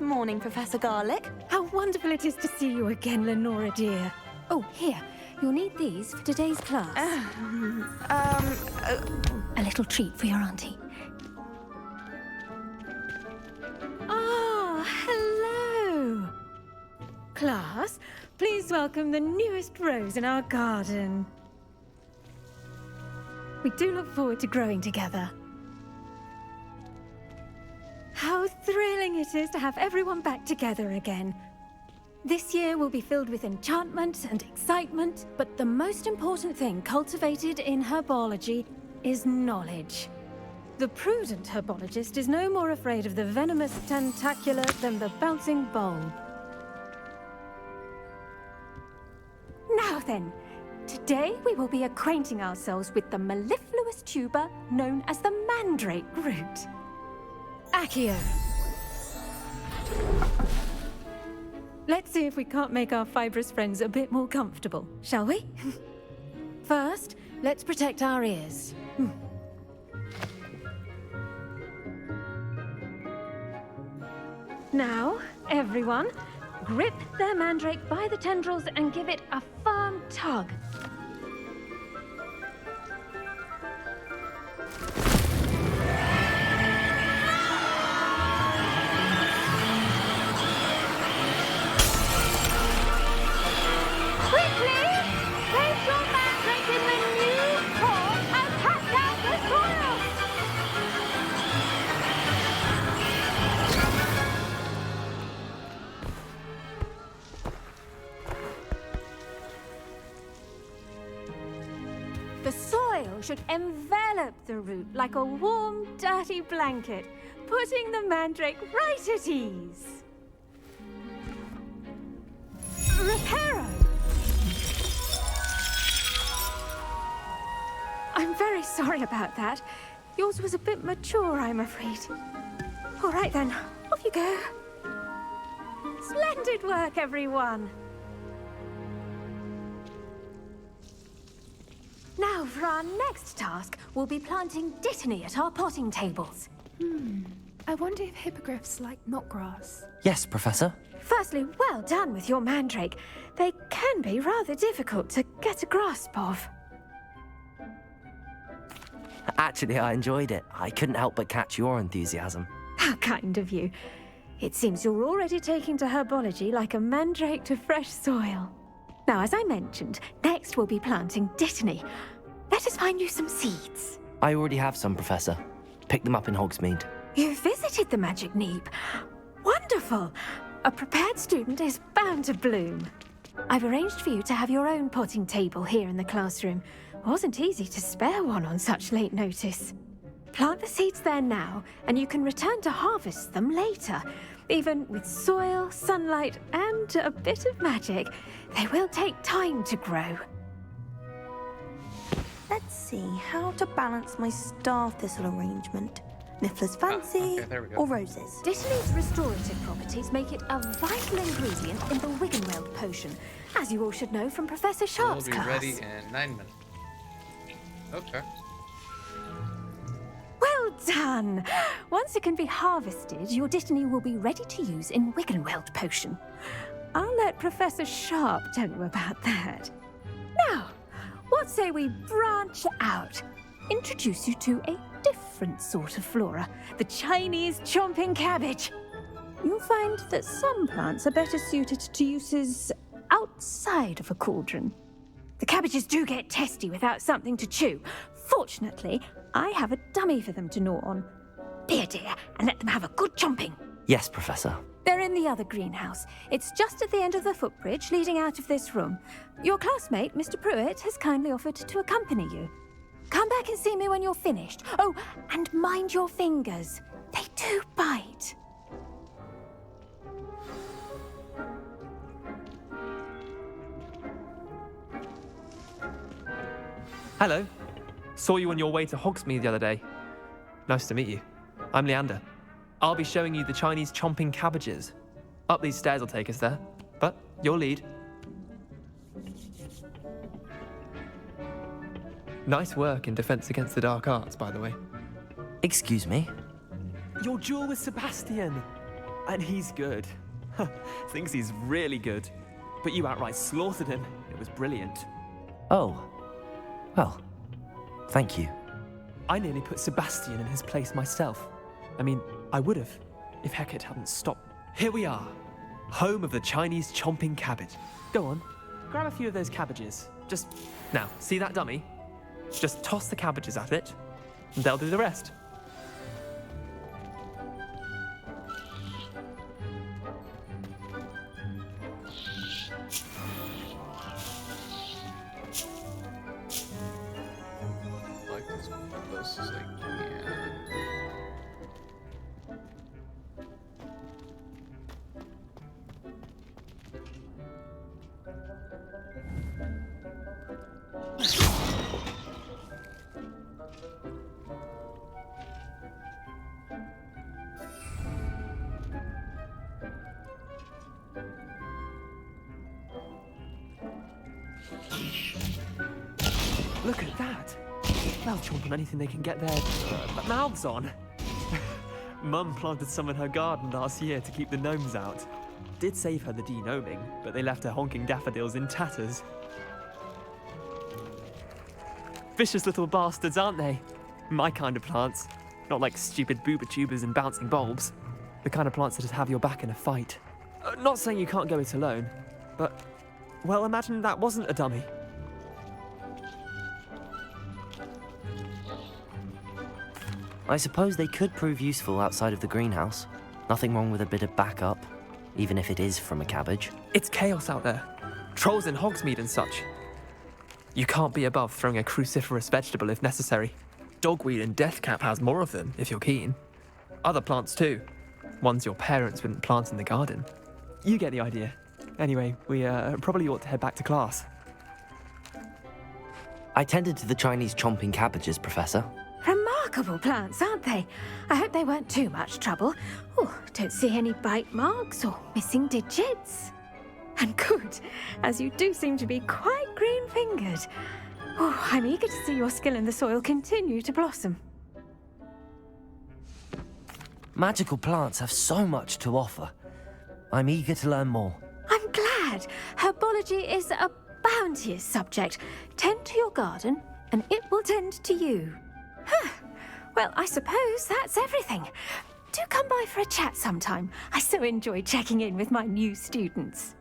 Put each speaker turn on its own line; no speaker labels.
Good morning, Professor Garlick.
How wonderful it is to see you again, Lenora dear. Oh, here. You'll need these for today's class. A little treat for your auntie. Ah, hello. Class, please welcome the newest rose in our garden. We do look forward to growing together. How thrilling it is to have everyone back together again. This year will be filled with enchantment and excitement, but the most important thing cultivated in herbology is knowledge. The prudent herbologist is no more afraid of the venomous tentacula than the bouncing bulb. Now then, today we will be acquainting ourselves with the mellifluous tuber known as the mandrake root. Accio. Let's see if we can't make our fibrous friends a bit more comfortable, shall we? First, let's protect our ears. Now, everyone, grip their mandrake by the tendrils and give it a firm tug. The soil should envelop the root like a warm, dirty blanket, putting the mandrake right at ease. Reparo! I'm very sorry about that. Yours was a bit mature, I'm afraid. All right then, off you go. Splendid work, everyone. Now, for our next task, we'll be planting dittany at our potting tables.
I wonder if hippogriffs like knotgrass.
Yes, Professor.
Firstly, well done with your mandrake. They can be rather difficult to get a grasp of.
Actually, I enjoyed it. I couldn't help but catch your enthusiasm.
How kind of you. It seems you're already taking to herbology like a mandrake to fresh soil. Now, as I mentioned, next we'll be planting dittany. Let us find you some seeds.
I already have some, Professor. Picked them up in Hogsmeade.
You visited the Magic Neep. Wonderful! A prepared student is bound to bloom. I've arranged for you to have your own potting table here in the classroom. Wasn't easy to spare one on such late notice. Plant the seeds there now, and you can return to harvest them later. Even with soil, sunlight, and a bit of magic, they will take time to grow.
Let's see how to balance my star thistle arrangement. Niffler's fancy
there we go.
or roses?
Dittany's restorative properties make it a vital ingredient in the Wiggenweld potion, as you all should know from Professor
We'll
Sharp's
be
class.
ready in 9 minutes. Okay.
Well done! Once it can be harvested, your dittany will be ready to use in Wiggenweld potion. I'll let Professor Sharp tell you about that. Now, what say we branch out? Introduce you to a different sort of flora, the Chinese chomping cabbage. You'll find that some plants are better suited to uses outside of a cauldron. The cabbages do get testy without something to chew. Fortunately, I have a dummy for them to gnaw on. Be a dear and let them have a good chomping.
Yes, Professor.
They're in the other greenhouse. It's just at the end of the footbridge leading out of this room. Your classmate, Mr. Pruitt, has kindly offered to accompany you. Come back and see me when you're finished. Oh, and mind your fingers. They do bite.
Hello. Saw you on your way to Hogsmeade the other day. Nice to meet you. I'm Leander. I'll be showing you the Chinese chomping cabbages. Up these stairs will take us there, but your lead. Nice work in Defense Against the Dark Arts, by the way.
Excuse me?
Your duel with Sebastian. And he's good. Thinks he's really good. But you outright slaughtered him. It was brilliant.
Oh. Well, thank you.
I nearly put Sebastian in his place myself. I mean, I would have, if Hecate hadn't stopped. Here we are, home of the Chinese chomping cabbage. Go on, grab a few of those cabbages. Now, see that dummy? Just toss the cabbages at it, and they'll do the rest.
Like as close as I can.
Look at that. They'll chomp on anything they can get their mouths on. Mum planted some in her garden last year to keep the gnomes out. Did save her the de-gnoming, but they left her honking daffodils in tatters. Vicious little bastards, aren't they? My kind of plants. Not like stupid booba tubers and bouncing bulbs. The kind of plants that just have your back in a fight. Not saying you can't go it alone, but, well, imagine that wasn't a dummy.
I suppose they could prove useful outside of the greenhouse. Nothing wrong with a bit of backup, even if it is from a cabbage.
It's chaos out there. Trolls in Hogsmeade and such. You can't be above throwing a cruciferous vegetable if necessary. Dogweed and deathcap has more of them, if you're keen. Other plants too. Ones your parents wouldn't plant in the garden. You get the idea. Anyway, we probably ought to head back to class.
I tended to the Chinese chomping cabbages, Professor.
Remarkable plants, aren't they? I hope they weren't too much trouble. Oh, don't see any bite marks or missing digits. And good, as you do seem to be quite green-fingered. Oh, I'm eager to see your skill in the soil continue to blossom.
Magical plants have so much to offer. I'm eager to learn more.
I'm glad. Herbology is a bounteous subject. Tend to your garden, and it will tend to you. Well, I suppose that's everything. Do come by for a chat sometime. I so enjoy checking in with my new students.